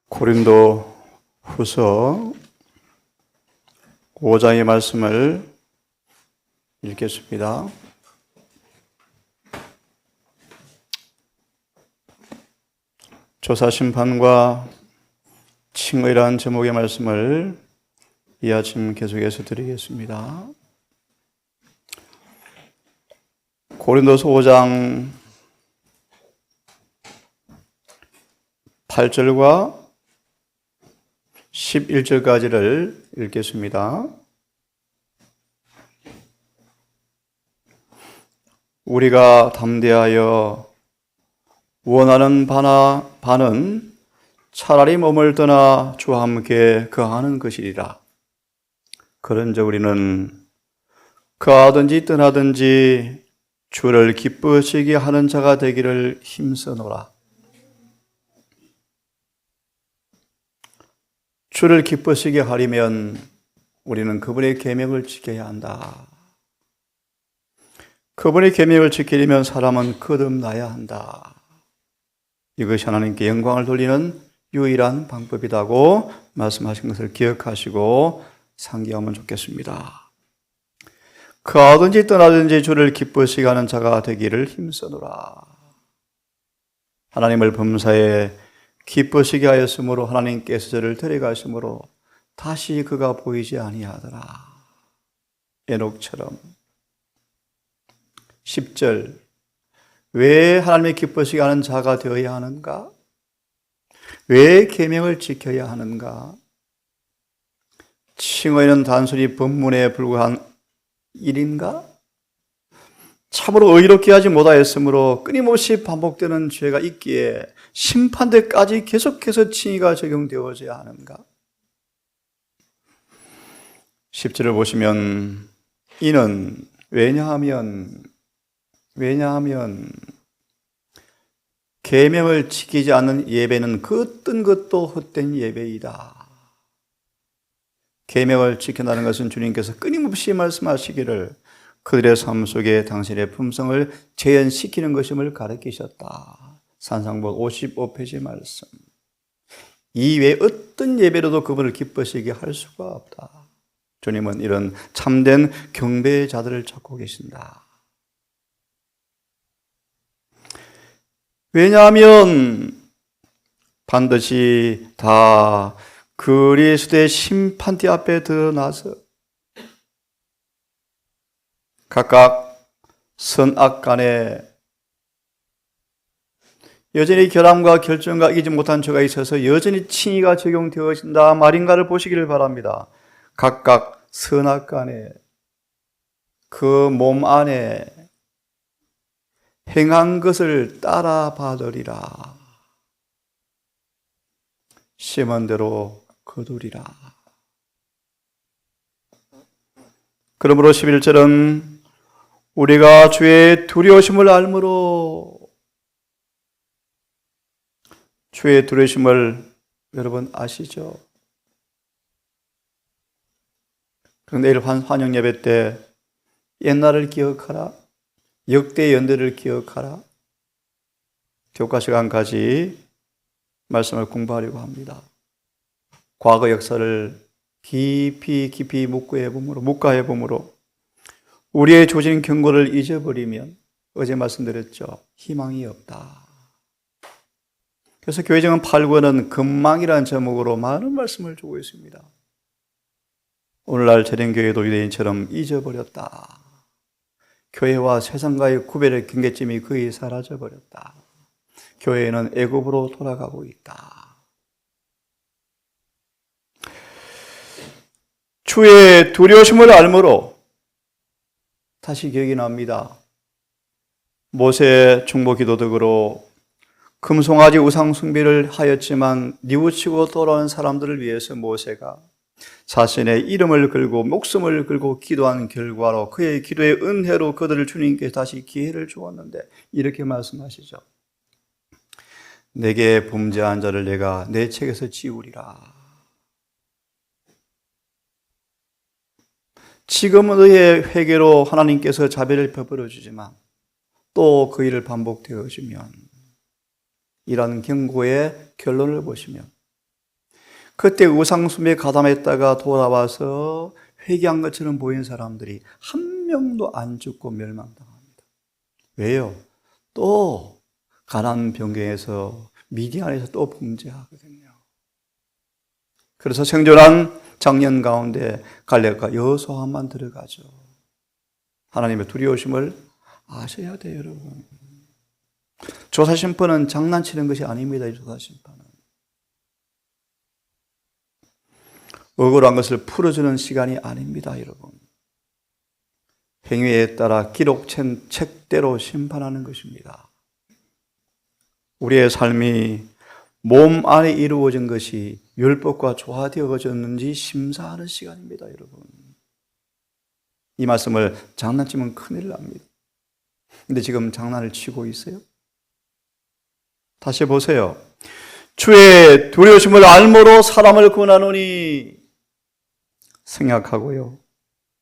고린도 후서 5장의 말씀을 읽겠습니다. 조사심판과 칭의라는 제목의 말씀을 이 아침 계속해서 드리겠습니다. 고린도서 5장 8절과 11절까지를 읽겠습니다. 우리가 담대하여 원하는 바는 차라리 몸을 떠나 주와 함께 거하는 것이리라. 그런즉 우리는 거하든지 떠나든지 주를 기쁘시게 하는 자가 되기를 힘써노라. 주를 기쁘시게 하려면 우리는 그분의 계명을 지켜야 한다. 그분의 계명을 지키려면 사람은 거듭나야 한다. 이것이 하나님께 영광을 돌리는 유일한 방법이라고 말씀하신 것을 기억하시고 상기하면 좋겠습니다. 거하든지 떠나든지 주를 기쁘시게 하는 자가 되기를 힘써노라. 하나님을 범사에 기쁘시게 하였으므로 하나님께서 저를 데려가심으로 다시 그가 보이지 아니하더라. 에녹처럼. 10절. 왜 하나님의 기쁘시게 하는 자가 되어야 하는가? 왜 계명을 지켜야 하는가? 칭의는 단순히 법문에 불과한 일인가? 참으로 의롭게 하지 못하였으므로 끊임없이 반복되는 죄가 있기에 심판대까지 계속해서 칭의가 적용되어져야 하는가? 10절을 보시면 이는 왜냐하면 계명을 지키지 않는 예배는 그 어떤 것도 헛된 예배이다. 계명을 지킨다는 것은 주님께서 끊임없이 말씀하시기를 그들의 삶 속에 당신의 품성을 재현시키는 것임을 가르치셨다. 산상본 55페이지 말씀. 이외에 어떤 예배로도 그분을 기쁘시게 할 수가 없다. 주님은 이런 참된 경배의 자들을 찾고 계신다. 왜냐하면 반드시 다 그리스도의 심판대 앞에 드러나서 각각 선악 간에 여전히 결함과 결정과 이기지 못한 죄가 있어서 여전히 칭의가 적용되어진다 말인가를 보시기를 바랍니다. 각각 선악 간에 그 몸 안에 행한 것을 따라 받으리라. 심은 대로 거두리라. 그러므로 11절은 우리가 주의 두려우심을 알므로, 주의 두려우심을 여러분 아시죠? 그런데 내일 환영 예배 때 옛날을 기억하라, 역대 연대를 기억하라, 교과 시간까지 말씀을 공부하려고 합니다. 과거 역사를 깊이 묵과해 봄으로 우리의 조진 경고를 잊어버리면 어제 말씀드렸죠. 희망이 없다. 그래서 교회정은 8권은 금망이라는 제목으로 많은 말씀을 주고 있습니다. 오늘날 재림교회도 유대인처럼 잊어버렸다. 교회와 세상과의 구별의 경계점이 거의 사라져버렸다. 교회는 애굽으로 돌아가고 있다. 주의 두려우심을 알므로, 다시 기억이 납니다. 모세 중보 기도덕으로 금송아지 우상 숭배를 하였지만 뉘우치고 돌아온 사람들을 위해서 모세가 자신의 이름을 걸고 목숨을 걸고 기도한 결과로 그의 기도의 은혜로 그들을 주님께 다시 기회를 주었는데 이렇게 말씀하시죠. 내게 범죄한 자를 내가 내 책에서 지우리라. 지금은 너의 회개로 하나님께서 자비를 베풀어 주지만 또 그 일을 반복되어지면 이런 경고의 결론을 보시면 그때 우상숭배에 가담했다가 돌아와서 회개한 것처럼 보인 사람들이 한 명도 안 죽고 멸망당합니다. 왜요? 또 가나안 변경에서 미디안에서 또 범죄하거든요. 그래서 생존한 장년 가운데 갈렙과 여호수아만 들어가죠. 하나님의 두려우심을 아셔야 돼요, 여러분. 조사심판은 장난치는 것이 아닙니다. 이 조사심판은 억울한 것을 풀어주는 시간이 아닙니다, 여러분. 행위에 따라 기록된 책대로 심판하는 것입니다. 우리의 삶이 몸 안에 이루어진 것이 율법과 조화되어졌는지 심사하는 시간입니다, 여러분. 이 말씀을 장난치면 큰일 납니다. 근데 지금 장난을 치고 있어요? 다시 보세요. 주의 두려우심을 알므로 사람을 구원하노니 생각하고요.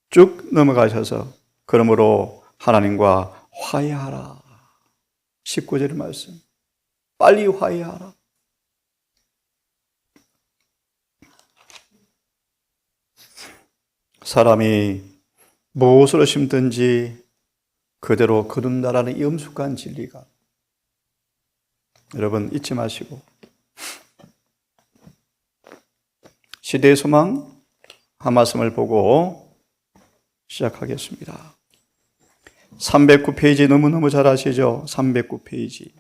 쭉 넘어가셔서 그러므로 하나님과 화해하라. 19절 말씀. 빨리 화해하라. 사람이 무엇으로 심든지 그대로 거둔다라는 이 엄숙한 진리가 여러분 잊지 마시고 시대의 소망 한 말씀을 보고 시작하겠습니다. 309페이지 너무너무 잘 아시죠? 309페이지.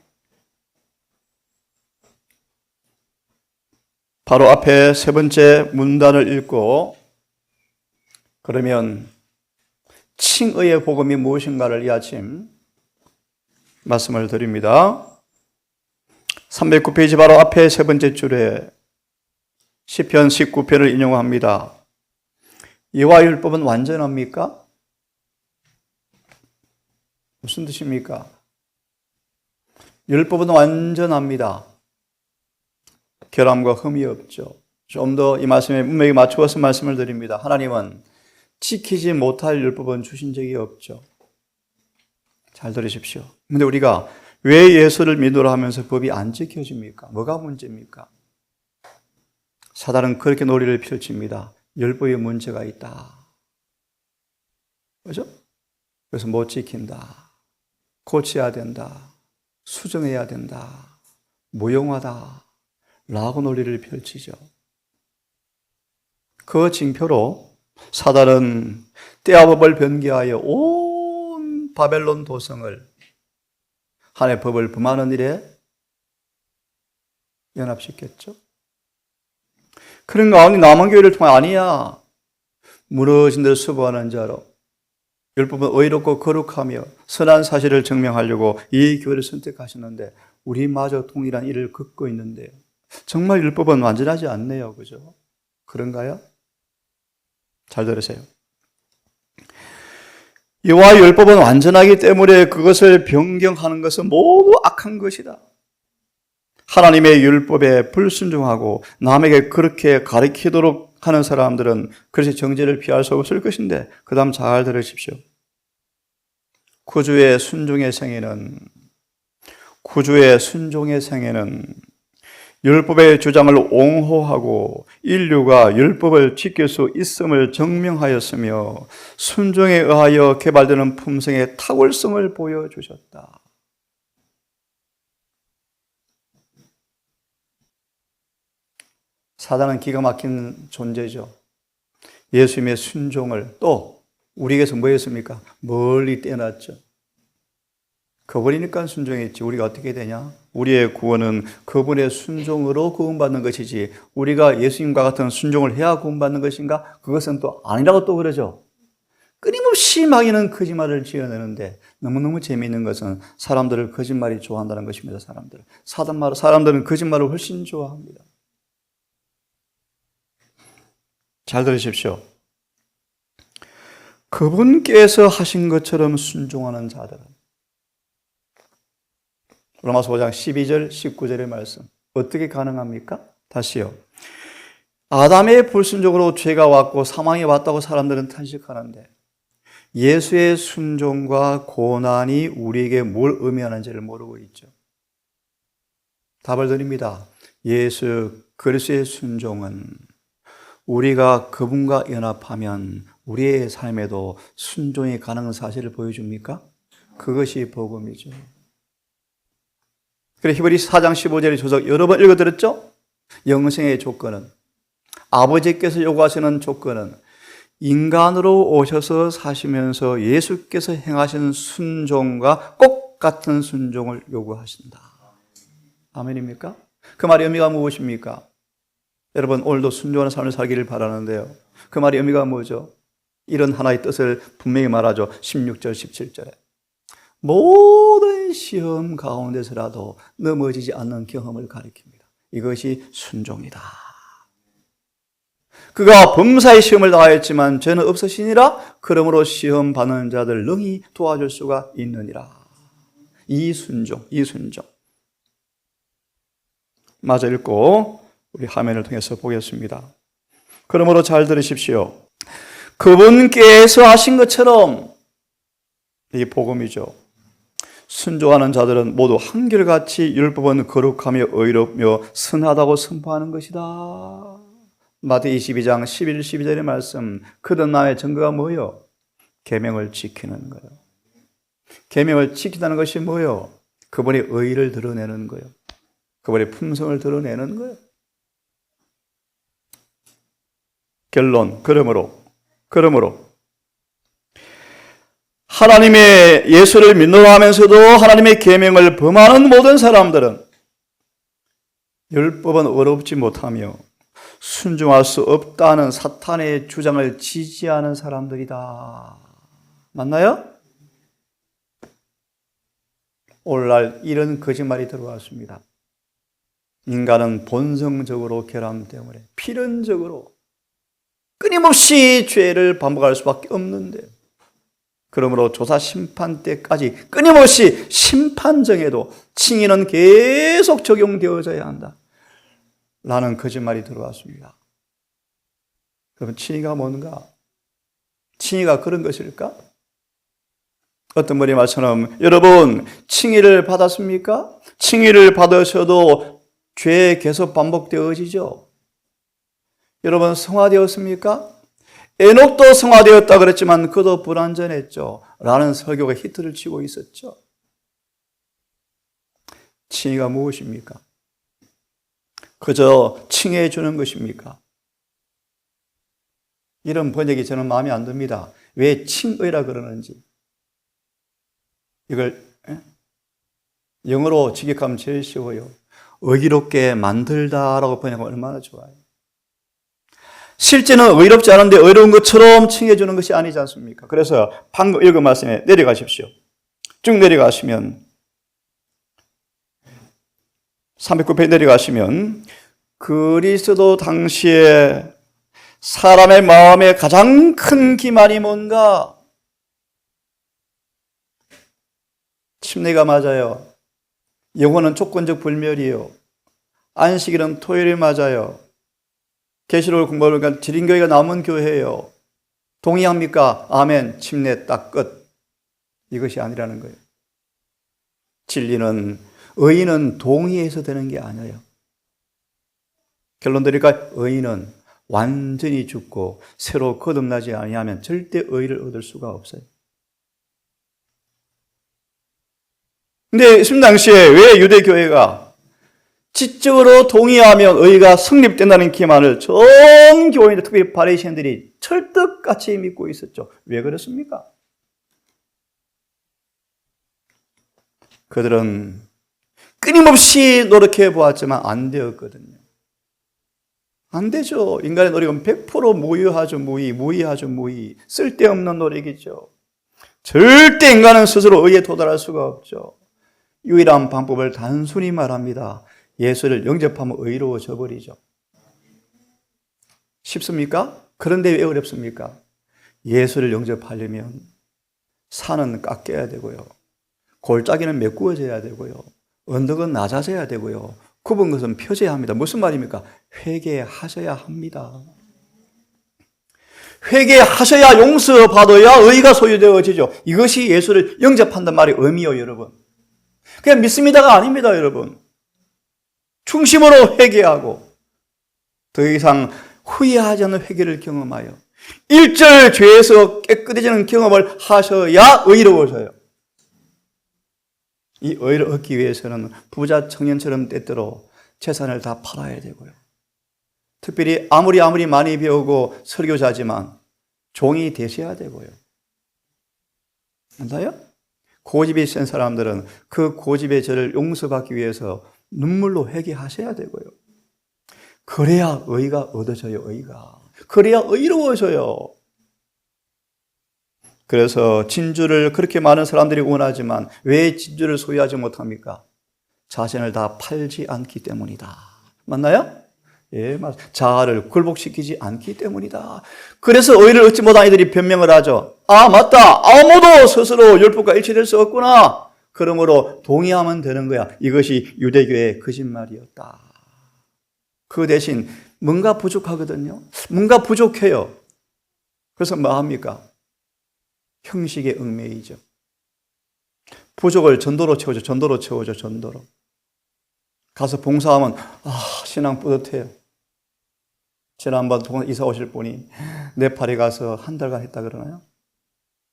바로 앞에 세 번째 문단을 읽고 그러면 칭의의 복음이 무엇인가를 이 아침 말씀을 드립니다. 309페이지 바로 앞에 세 번째 줄에 시편 19편을 인용합니다. 여호와 율법은 완전합니까? 무슨 뜻입니까? 율법은 완전합니다. 결함과 흠이 없죠. 좀 더 이 말씀에 분명히 맞추어서 말씀을 드립니다. 하나님은 지키지 못할 율법은 주신 적이 없죠. 잘 들으십시오. 그런데 우리가 왜 예수를 믿으라 하면서 법이 안 지켜집니까? 뭐가 문제입니까? 사단은 그렇게 논리를 펼칩니다. 율법에 문제가 있다. 그죠? 그래서 못 지킨다. 고쳐야 된다. 수정해야 된다. 무용하다. 라고 논리를 펼치죠. 그 징표로 사단은 때와 법을 변개하여 온 바벨론 도성을 하나님의 법을 범하는 일에 연합시켰죠. 그런 가운데 남은 교회를 통해 아니야. 무너진 데를 수보하는 자로 율법은 의롭고 거룩하며 선한 사실을 증명하려고 이 교회를 선택하셨는데 우리마저 동일한 일을 긋고 있는데요. 정말 율법은 완전하지 않네요. 그죠? 그런가요? 잘 들으세요. 여호와의 율법은 완전하기 때문에 그것을 변경하는 것은 모두 악한 것이다. 하나님의 율법에 불순종하고 남에게 그렇게 가르치도록 하는 사람들은 그래서 정죄를 피할 수 없을 것인데 그 다음 잘 들으십시오. 구주의 순종의 생애는 율법의 주장을 옹호하고 인류가 율법을 지킬 수 있음을 증명하였으며 순종에 의하여 개발되는 품성의 탁월성을 보여주셨다. 사단은 기가 막힌 존재죠. 예수님의 순종을 또 우리에게서 뭐 했습니까? 멀리 떼놨죠. 그분이니까 순종했지. 우리가 어떻게 되냐? 우리의 구원은 그분의 순종으로 구원받는 것이지 우리가 예수님과 같은 순종을 해야 구원받는 것인가? 그것은 또 아니라고 또 그러죠. 끊임없이 마귀는 거짓말을 지어내는데 너무너무 재미있는 것은 사람들을 거짓말이 좋아한다는 것입니다. 사람들은 거짓말을 훨씬 좋아합니다. 잘 들으십시오. 그분께서 하신 것처럼 순종하는 자들은 로마서 5장 12절 19절의 말씀 어떻게 가능합니까? 다시요. 아담의 불순종으로 죄가 왔고 사망이 왔다고 사람들은 탄식하는데 예수의 순종과 고난이 우리에게 뭘 의미하는지를 모르고 있죠. 답을 드립니다. 예수 그리스도의 순종은 우리가 그분과 연합하면 우리의 삶에도 순종이 가능한 사실을 보여줍니까? 그것이 복음이죠. 그래 히브리서 4장 15절의 조석 여러 번 읽어드렸죠? 영생의 조건은, 아버지께서 요구하시는 조건은 인간으로 오셔서 사시면서 예수께서 행하시는 순종과 꼭 같은 순종을 요구하신다. 아멘입니까? 그 말의 의미가 무엇입니까? 여러분 오늘도 순종하는 삶을 살기를 바라는데요, 그 말의 의미가 뭐죠? 이런 하나의 뜻을 분명히 말하죠. 16절 17절에 모든 시험 가운데서라도 넘어지지 않는 경험을 가리킵니다. 이것이 순종이다. 그가 범사의 시험을 당하였지만 죄는 없으시니라. 그러므로 시험 받는 자들 능히 도와줄 수가 있느니라. 이 순종. 마저 읽고 우리 화면을 통해서 보겠습니다. 그러므로 잘 들으십시오. 그분께서 하신 것처럼, 이게 복음이죠. 순종하는 자들은 모두 한결같이 율법은 거룩하며 의롭며 선하다고 선포하는 것이다. 마태복음 22장 11, 12절의 말씀, 그들 나의 증거가 뭐요? 계명을 지키는 거예요. 계명을 지키다는 것이 뭐요? 그분의 의를 드러내는 거예요. 그분의 품성을 드러내는 거예요. 결론, 그러므로 하나님의 예수를 믿노라 하면서도 하나님의 계명을 범하는 모든 사람들은 율법은 어렵지 못하며 순종할 수 없다는 사탄의 주장을 지지하는 사람들이다. 맞나요? 오늘날 이런 거짓말이 들어왔습니다. 인간은 본성적으로 결함 때문에 필연적으로 끊임없이 죄를 반복할 수밖에 없는데, 그러므로 조사 심판 때까지 끊임없이 심판 정에도 칭의는 계속 적용되어져야 한다 라는 거짓말이 들어왔습니다. 그러면 칭의가 뭔가? 칭의가 그런 것일까? 어떤 분이 말처럼, 여러분 칭의를 받았습니까? 칭의를 받으셔도 죄 계속 반복되어지죠. 여러분 성화되었습니까? 에녹도 성화되었다 그랬지만 그도 불완전했죠 라는 설교가 히트를 치고 있었죠. 칭의가 무엇입니까? 그저 칭해 주는 것입니까? 이런 번역이 저는 마음에 안 듭니다. 왜 칭의라 그러는지. 이걸 영어로 직역하면 제일 쉬워요. 의롭게 만들다라고 번역하면 얼마나 좋아요. 실제는 의롭지 않은데 의로운 것처럼 칭해 주는 것이 아니지 않습니까? 그래서 방금 읽은 말씀에 내려가십시오. 쭉 내려가시면 309페이지 내려가시면 그리스도 당시에 사람의 마음에 가장 큰 기만이 뭔가? 침례가 맞아요. 영혼은 조건적 불멸이에요. 안식일은 토요일이 맞아요. 계시록을 공부하니까 지린교회가 남은 교회예요. 동의합니까? 아멘. 침례 딱 끝. 이것이 아니라는 거예요. 진리는, 의인은 동의해서 되는 게 아니에요. 결론 드리니까 의인은 완전히 죽고 새로 거듭나지 아니하면 절대 의를 얻을 수가 없어요. 근데 이 당시에 왜 유대교회가 지적으로 동의하면 의가 성립된다는 기만을 전 교인들, 특히 바리새인들이 철떡같이 믿고 있었죠. 왜 그렇습니까? 그들은 끊임없이 노력해 보았지만 안 되었거든요. 안 되죠. 인간의 노력은 100% 무의하죠. 무의하죠. 쓸데없는 노력이죠. 절대 인간은 스스로 의에 도달할 수가 없죠. 유일한 방법을 단순히 말합니다. 예수를 영접하면 의로워져 버리죠. 쉽습니까? 그런데 왜 어렵습니까? 예수를 영접하려면 산은 깎여야 되고요. 골짜기는 메꾸어져야 되고요. 언덕은 낮아져야 되고요. 굽은 것은 펴져야 합니다. 무슨 말입니까? 회개하셔야 합니다. 회개하셔야 용서받아야 의가 소유되어지죠. 이것이 예수를 영접한다는 말의 의미요, 여러분. 그냥 믿습니다가 아닙니다, 여러분. 중심으로 회개하고 더 이상 후회하지 않는 회개를 경험하여 일절 죄에서 깨끗해지는 경험을 하셔야 의로워져요. 이 의를 얻기 위해서는 부자 청년처럼 때때로 재산을 다 팔아야 되고요. 특별히 아무리 많이 배우고 설교자지만 종이 되셔야 되고요. 맞아요? 고집이 센 사람들은 그 고집의 죄를 용서받기 위해서 눈물로 회개하셔야 되고요. 그래야 의가 얻어져요, 의가. 그래야 의로워져요. 그래서 진주를 그렇게 많은 사람들이 원하지만 왜 진주를 소유하지 못합니까? 자신을 다 팔지 않기 때문이다. 맞나요? 예, 맞아요. 자아를 굴복시키지 않기 때문이다. 그래서 의를 얻지 못한 이들이 변명을 하죠. 아, 맞다. 아무도 스스로 율법과 일치될 수 없구나. 그러므로 동의하면 되는 거야. 이것이 유대교의 거짓말이었다. 그 대신 뭔가 부족하거든요. 뭔가 부족해요. 그래서 뭐 합니까? 형식의 얽매이죠. 부족을 전도로 채우죠. 전도로. 가서 봉사하면 신앙 뿌듯해요. 지난번 이사 오실 분이 네팔에 가서 한 달간 했다 그러나요?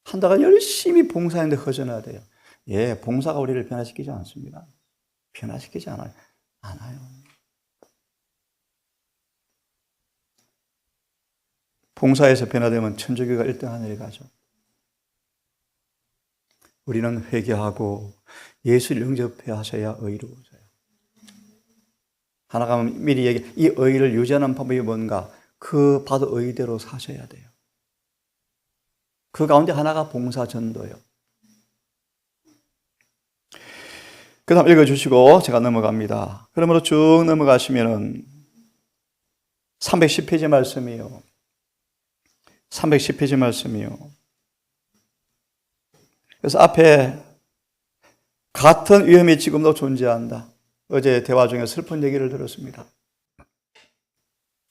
한 달간 열심히 봉사했는데 허전하대요. 예, 봉사가 우리를 변화시키지 않습니다. 변화시키지 않아요. 봉사에서 변화되면 천주교가 1등 하늘에 가죠. 우리는 회개하고 예수를 영접해 하셔야 의로워져요. 하나가 미리 이 의를 유지하는 방법이 뭔가? 그 받은 의대로 사셔야 돼요. 그 가운데 하나가 봉사 전도예요. 그 다음 읽어주시고 제가 넘어갑니다. 그러므로 쭉 넘어가시면은 310페이지 말씀이요. 310페이지 말씀이요. 그래서 앞에 같은 위험이 지금도 존재한다. 어제 대화 중에 슬픈 얘기를 들었습니다.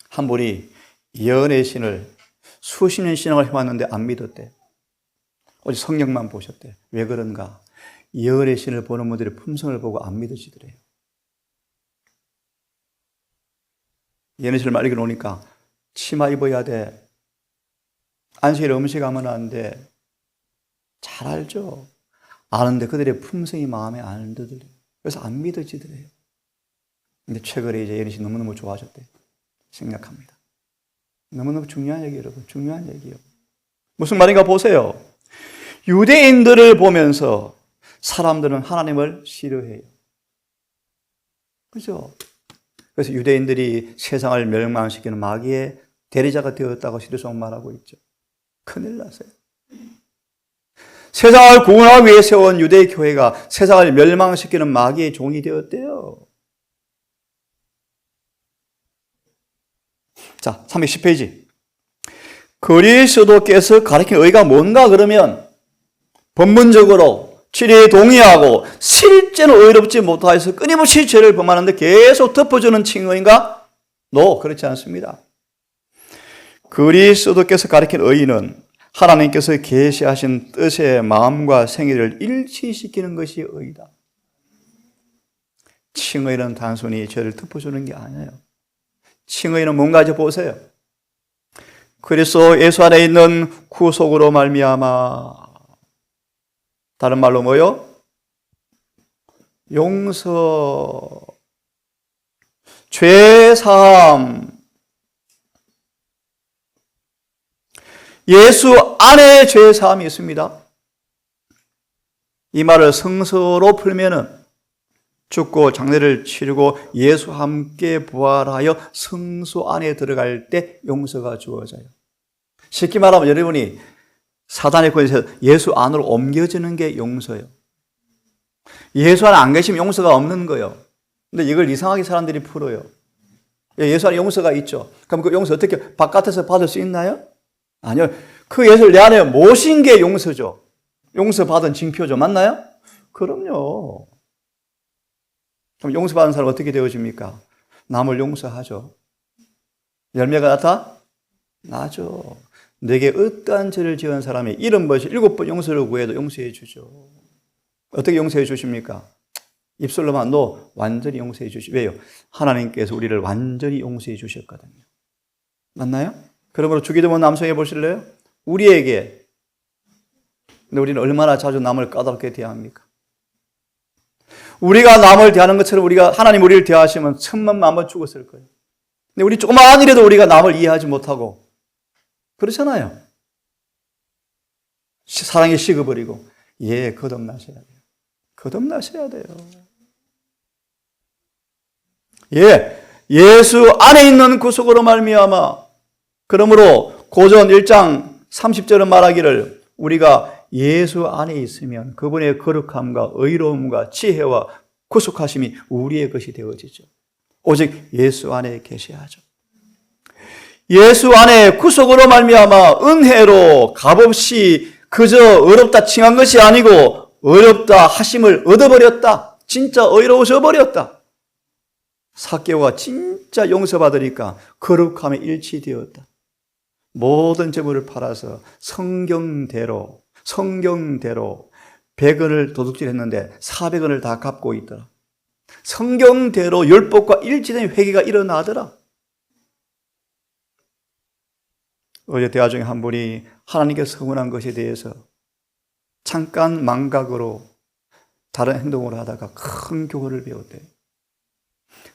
한 분이 예언의 신을 수십 년 신앙을 해왔는데 안 믿었대. 오직 성경만 보셨대. 왜 그런가? 예언의 신을 보는 분들이 품성을 보고 안 믿어지더래요. 예언의 신을 말 읽어놓으니까 치마 입어야 돼. 안식일에 음식하면 안 돼. 잘 알죠. 아는데 그들의 품성이 마음에 안 들더래요. 그래서 안 믿어지더래요. 근데 최근에 이제 예언의 신 너무너무 좋아졌대. 생각합니다. 너무너무 중요한 얘기예요, 여러분. 중요한 얘기예요. 무슨 말인가 보세요. 유대인들을 보면서 사람들은 하나님을 싫어해요. 그죠? 그래서 유대인들이 세상을 멸망시키는 마귀의 대리자가 되었다고 시대성은 말하고 있죠. 큰일 났어요. 세상을 구원하기 위해 세운 유대 교회가 세상을 멸망시키는 마귀의 종이 되었대요. 자, 310페이지. 그리스도께서 가르친 의가 뭔가 그러면 본문적으로 치리에 동의하고 실제로 의롭지 못하여서 끊임없이 죄를 범하는데 계속 덮어주는 칭의인가? 그렇지 않습니다. 그리스도께서 가르친 의는 하나님께서 계시하신 뜻의 마음과 생애를 일치시키는 것이 의다. 칭의는 단순히 죄를 덮어주는 게 아니에요. 칭의는 뭔가지 보세요. 그리스도 예수 안에 있는 구속으로 말미암아, 다른 말로 뭐요? 용서, 죄사함, 예수 안에 죄사함이 있습니다. 이 말을 성서로 풀면은 죽고 장례를 치르고 예수와 함께 부활하여 성소 안에 들어갈 때 용서가 주어져요. 쉽게 말하면 여러분이 사단의 권세에서 예수 안으로 옮겨지는 게 용서예요. 예수 안에 안 계시면 용서가 없는 거예요. 근데 이걸 이상하게 사람들이 풀어요. 예수 안에 용서가 있죠. 그럼 그 용서 어떻게 바깥에서 받을 수 있나요? 아니요. 그 예수를 내 안에 모신 게 용서죠. 용서받은 징표죠. 맞나요? 그럼요. 그럼 용서받은 사람 어떻게 되어집니까? 남을 용서하죠. 열매가 나죠. 내게 어떠한 죄를 지은 사람이 70번씩 7번 용서를 구해도 용서해 주죠. 어떻게 용서해 주십니까? 입술로만도 완전히 용서해 주시고, 왜요? 하나님께서 우리를 완전히 용서해 주셨거든요. 맞나요? 그러므로 주기도문 남성해 보실래요? 우리에게, 근데 우리는 얼마나 자주 남을 까다롭게 대합니까? 우리가 남을 대하는 것처럼 하나님 우리를 대하시면 천만 한번 죽었을 거예요. 근데 우리 조그마한 일에도 우리가 남을 이해하지 못하고 그렇잖아요. 사랑에 식어버리고. 거듭나셔야 돼요. 거듭나셔야 돼요. 예수 안에 있는 구속으로 말미암아. 그러므로 고전 1장 30절은 말하기를 우리가 예수 안에 있으면 그분의 거룩함과 의로움과 지혜와 구속하심이 우리의 것이 되어지죠. 오직 예수 안에 계셔야죠. 예수 안에 구속으로 말미암아 은혜로 값없이 그저 어렵다 칭한 것이 아니고 어렵다 하심을 얻어버렸다. 진짜 의로워져 버렸다. 삭개오가 진짜 용서받으니까 거룩함에 일치되었다. 모든 재물을 팔아서 성경대로 100원을 도둑질했는데 400원을 다 갚고 있더라. 성경대로 율법과 일치된 회개가 일어나더라. 어제 대화 중에 한 분이 하나님께 서운한 것에 대해서 잠깐 망각으로 다른 행동을 하다가 큰 교훈을 배웠대요.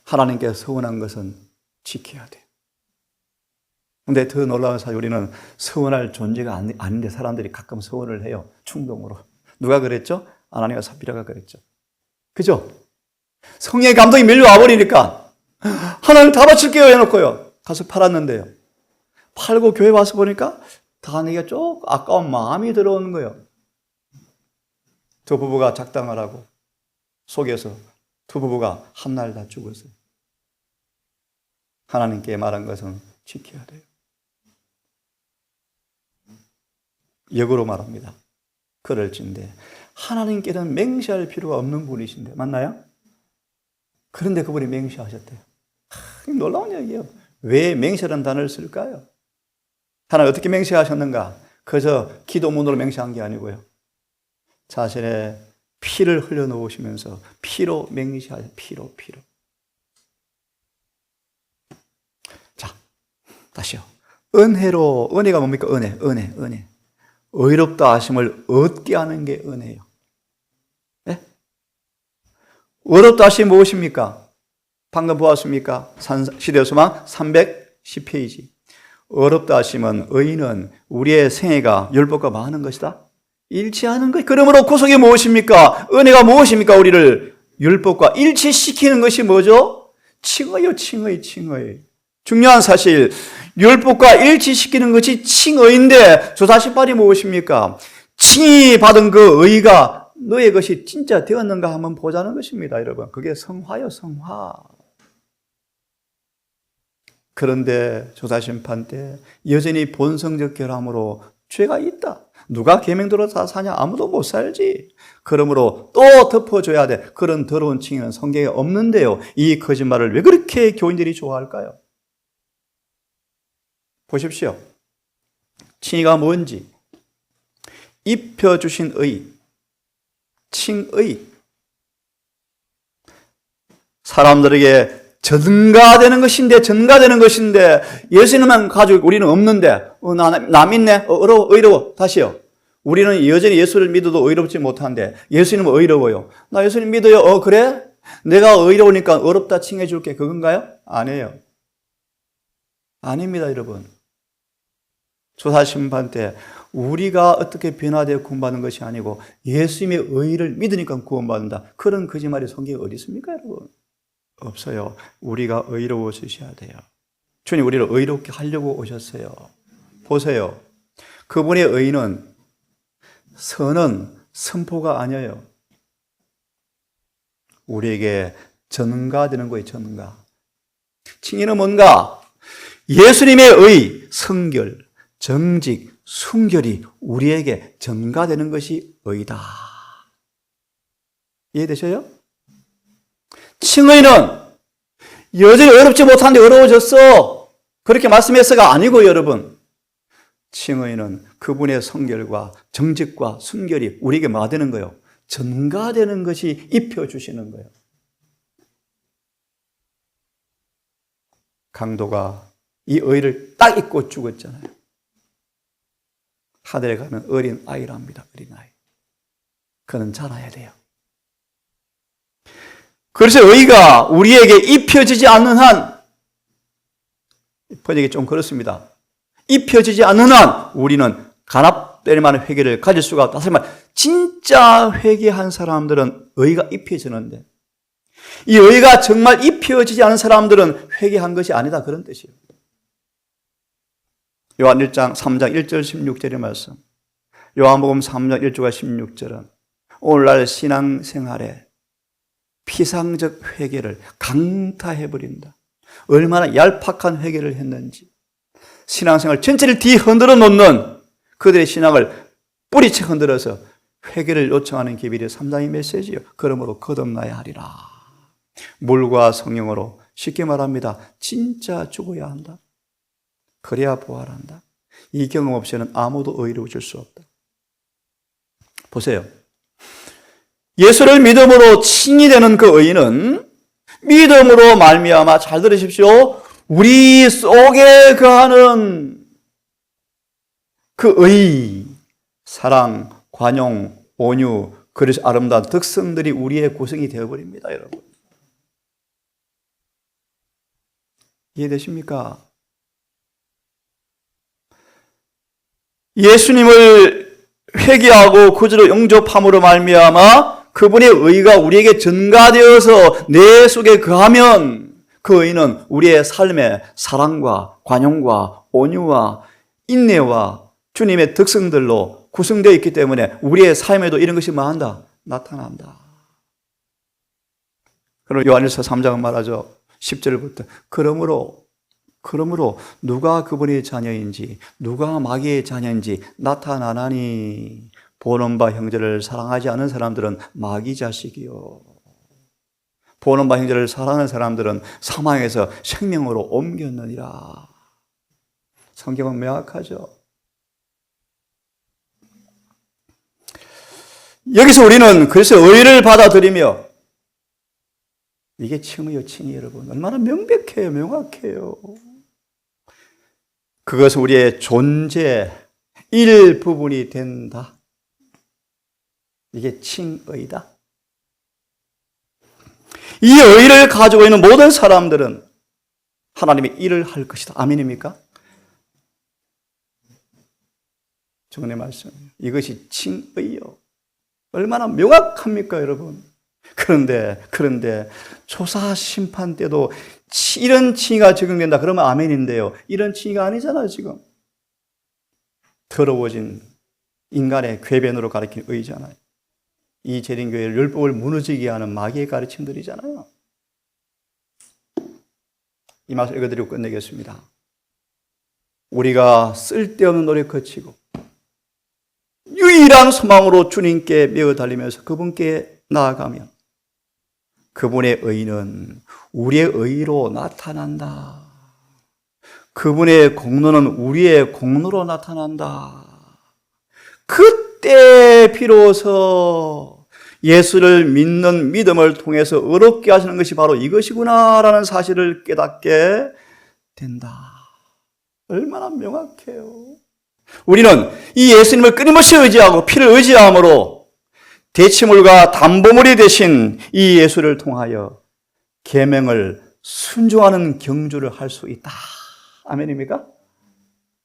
하나님께 서운한 것은 지켜야 돼요. 근데 더 놀라운 사실, 우리는 서운할 존재가 아닌데 사람들이 가끔 서운을 해요. 충동으로. 누가 그랬죠? 아나니와 삽비라가 그랬죠. 그죠? 성령의 감동이 밀려와 버리니까 하나님 다 바칠게요 해놓고요. 가서 팔았는데요. 팔고 교회 와서 보니까 다 내가 조금 아까운 마음이 들어오는 거예요. 두 부부가 작당을 하고 속여서 두 부부가 한 날 다 죽었어요. 하나님께 말한 것은 지켜야 돼요. 역으로 말합니다. 그럴진데 하나님께는 맹세할 필요가 없는 분이신데, 맞나요? 그런데 그분이 맹세하셨대요. 놀라운 얘기예요. 왜 맹세라는 단어를 쓸까요? 하나님 어떻게 맹세하셨는가? 그저 기도문으로 맹세한 게 아니고요. 자신의 피를 흘려놓으시면서 피로 맹세하셨어요. 피로. 자, 다시요. 은혜가 뭡니까? 은혜. 의롭다 하심을 얻게 하는 게 은혜예요. 네? 의롭다 하심이 무엇입니까? 방금 보았습니까? 시대소망 310페이지. 의롭다 하심은, 의인은 우리의 생애가 율법과 많은 것이다. 일치하는 것. 그러므로 구속이 무엇입니까? 은혜가 무엇입니까? 우리를 율법과 일치시키는 것이 뭐죠? 칭의요, 칭의. 중요한 사실, 율법과 일치시키는 것이 칭의인데 조사심판이 무엇입니까? 칭의 받은 그 의가 너의 것이 진짜 되었는가 한번 보자는 것입니다, 여러분. 그게 성화요, 성화. 그런데 조사심판 때 여전히 본성적 결함으로 죄가 있다. 누가 계명대로 다 사냐? 아무도 못 살지. 그러므로 또 덮어줘야 돼. 그런 더러운 칭의는 성경에 없는데요. 이 거짓말을 왜 그렇게 교인들이 좋아할까요? 보십시오. 칭의가 뭔지. 입혀주신 의, 칭의. 사람들에게 전가되는 것인데 예수님만 가지고 우리는 없는데 나 믿네? 의로워. 다시요. 우리는 여전히 예수를 믿어도 의롭지 못한데 예수님은 의로워요. 나 예수님 믿어요. 그래? 내가 의로우니까 어렵다 칭해 줄게. 그건가요? 아니에요. 아닙니다, 여러분. 조사심판 때 우리가 어떻게 변화되어 구원받는 것이 아니고 예수님의 의를 믿으니까 구원받는다. 그런 거짓말이 성경에 어디 있습니까, 여러분? 없어요. 우리가 의로워지셔야 돼요. 주님 우리를 의롭게 하려고 오셨어요. 보세요. 그분의 의는 선은 선포가 아니에요. 우리에게 전가되는 거예요. 전가. 칭의는 뭔가? 예수님의 의, 성결, 정직, 순결이 우리에게 전가되는 것이 의다. 이해되셔요? 칭의는 여전히 어렵지 못한데 어려워졌어. 그렇게 말씀해서가 아니고 여러분. 칭의는 그분의 성결과 정직과 순결이 우리에게 뭐 되는 거예요? 전가되는 것이 입혀주시는 거예요. 강도가 이 의를 딱 잊고 죽었잖아요. 하늘에 가면 어린 아이랍니다. 어린 아이. 그는 자라야 돼요. 그래서 의가 우리에게 입혀지지 않는 한, 번역이 좀 그렇습니다. 입혀지지 않는 한 우리는 간합될 만한 회개를 가질 수가 없다. 다시 말해, 진짜 회개한 사람들은 의가 입혀지는데, 이 의가 정말 입혀지지 않은 사람들은 회개한 것이 아니다. 그런 뜻이에요. 요한 1장 3장 1절 16절의 말씀, 요한복음 3장 1절과 16절은 오늘날 신앙생활에 피상적 회개를 강타해버린다. 얼마나 얄팍한 회개를 했는지, 신앙생활 전체를 뒤흔들어 놓는 그들의 신앙을 뿌리채 흔들어서 회개를 요청하는 게 비리 3장의 메시지예요. 그러므로 거듭나야 하리라. 물과 성령으로, 쉽게 말합니다, 진짜 죽어야 한다. 그래야 부활한다. 이 경험 없이는 아무도 의를 줄 수 없다. 보세요. 예수를 믿음으로 칭이 되는 그 의는 믿음으로 말미암아, 잘 들으십시오, 우리 속에 거하는 그 의, 사랑, 관용, 온유, 그래서 아름다운 덕성들이 우리의 구성이 되어버립니다. 여러분, 이해되십니까? 예수님을 회개하고 구주로 영접함으로 말미암아 그분의 의가 우리에게 전가되어서 내 속에 거하면 그 의는 우리의 삶에 사랑과 관용과 온유와 인내와 주님의 덕성들로 구성되어 있기 때문에 우리의 삶에도 이런 것이 뭐한다? 나타난다. 그럼 요한일서 3장은 말하죠. 10절부터 그러므로 누가 그분의 자녀인지 누가 마귀의 자녀인지 나타나나니 보는 바 형제를 사랑하지 않은 사람들은 마귀 자식이요, 보는 바 형제를 사랑하는 사람들은 사망에서 생명으로 옮겼느니라. 성경은 명확하죠. 여기서 우리는 그래서 의를 받아들이며, 이게 칭의요, 칭의 여러분. 얼마나 명백해요, 명확해요. 그것은 우리의 존재 일부분이 된다. 이게 칭의다. 이 의를 가지고 있는 모든 사람들은 하나님의 일을 할 것이다. 아멘입니까? 주님의 말씀. 이것이 칭의요. 얼마나 명확합니까, 여러분? 그런데 조사 심판 때도 이런 칭의가 적용된다 그러면 아멘인데요, 이런 칭의가 아니잖아요. 지금 더러워진 인간의 궤변으로 가리킨 의잖아요. 이 재림교회를 율법을 무너지게 하는 마귀의 가르침들이잖아요. 이 말씀 읽어드리고 끝내겠습니다. 우리가 쓸데없는 노력 거치고 유일한 소망으로 주님께 매어 달리면서 그분께 나아가면 그분의 의는 우리의 의로 나타난다. 그분의 공로는 우리의 공로로 나타난다. 그때 비로소 예수를 믿는 믿음을 통해서 의롭게 하시는 것이 바로 이것이구나라는 사실을 깨닫게 된다. 얼마나 명확해요. 우리는 이 예수님을 끊임없이 의지하고 피를 의지함으로 대치물과 담보물이 되신 이 예수를 통하여 계명을 순종하는 경주를 할 수 있다. 아멘입니까?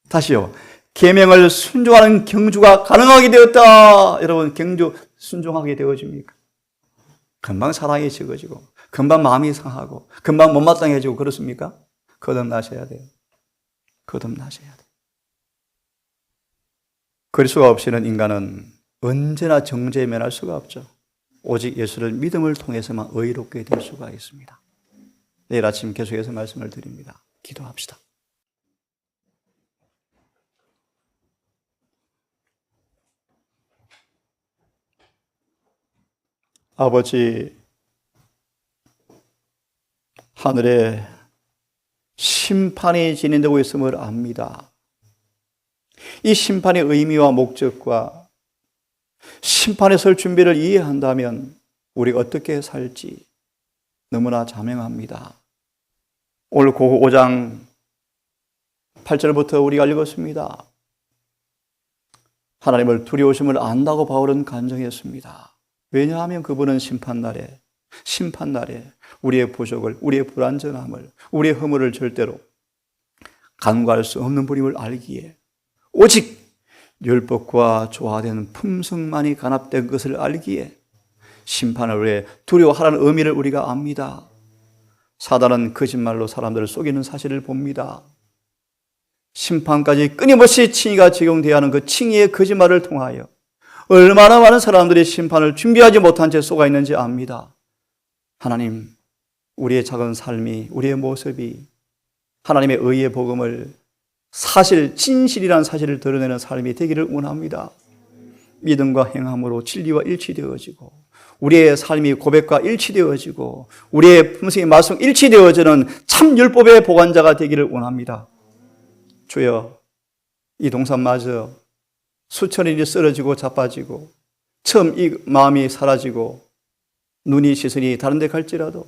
다시요. 계명을 순종하는 경주가 가능하게 되었다. 여러분, 경주 순종하게 되어집니까? 금방 사랑이 적어지고 금방 마음이 상하고 금방 못마땅해지고 그렇습니까? 거듭나셔야 돼요. 거듭나셔야 돼요. 그리스도가 없이는 인간은 언제나 정죄에 면할 수가 없죠. 오직 예수를 믿음을 통해서만 의롭게 될 수가 있습니다. 내일 아침 계속해서 말씀을 드립니다. 기도합시다. 아버지, 하늘에 심판이 진행되고 있음을 압니다. 이 심판의 의미와 목적과 심판에 설 준비를 이해한다면 우리가 어떻게 살지 너무나 자명합니다. 오늘 고고 5장 8절부터 우리가 읽었습니다. 하나님을 두려우심을 안다고 바울은 간증했습니다. 왜냐하면 그분은 심판날에 우리의 부족을, 우리의 불완전함을, 우리의 허물을 절대로 간과할 수 없는 분임을 알기에 오직 율법과 조화된 품성만이 간합된 것을 알기에 심판을 위해 두려워하라는 의미를 우리가 압니다. 사단은 거짓말로 사람들을 속이는 사실을 봅니다. 심판까지 끊임없이 칭의가 적용되어야 하는 그 칭의의 거짓말을 통하여 얼마나 많은 사람들이 심판을 준비하지 못한 채 속아 있는지 압니다. 하나님, 우리의 작은 삶이, 우리의 모습이 하나님의 의의 복음을 사실, 진실이라는 사실을 드러내는 삶이 되기를 원합니다. 믿음과 행함으로 진리와 일치되어지고 우리의 삶이 고백과 일치되어지고 우리의 품성의 말씀 일치되어지는 참 율법의 보관자가 되기를 원합니다. 주여, 이 동산마저 수천 일이 쓰러지고 자빠지고 처음 이 마음이 사라지고 눈이 시선이 다른 데 갈지라도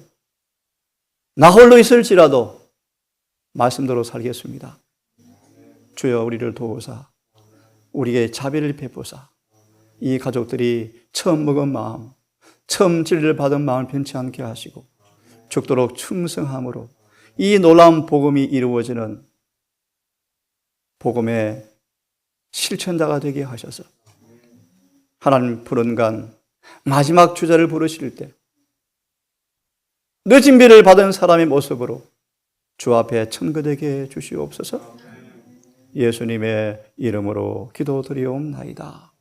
나 홀로 있을지라도 말씀대로 살겠습니다. 주여, 우리를 도우사 우리에게 자비를 베푸사 이 가족들이 처음 먹은 마음, 처음 진리를 받은 마음을 변치 않게 하시고 죽도록 충성함으로 이 놀라운 복음이 이루어지는 복음의 실천자가 되게 하셔서 하나님 푸른간 마지막 주자를 부르실 때 늦은 비를 받은 사람의 모습으로 주 앞에 천거되게 주시옵소서. 예수님의 이름으로 기도드리옵나이다.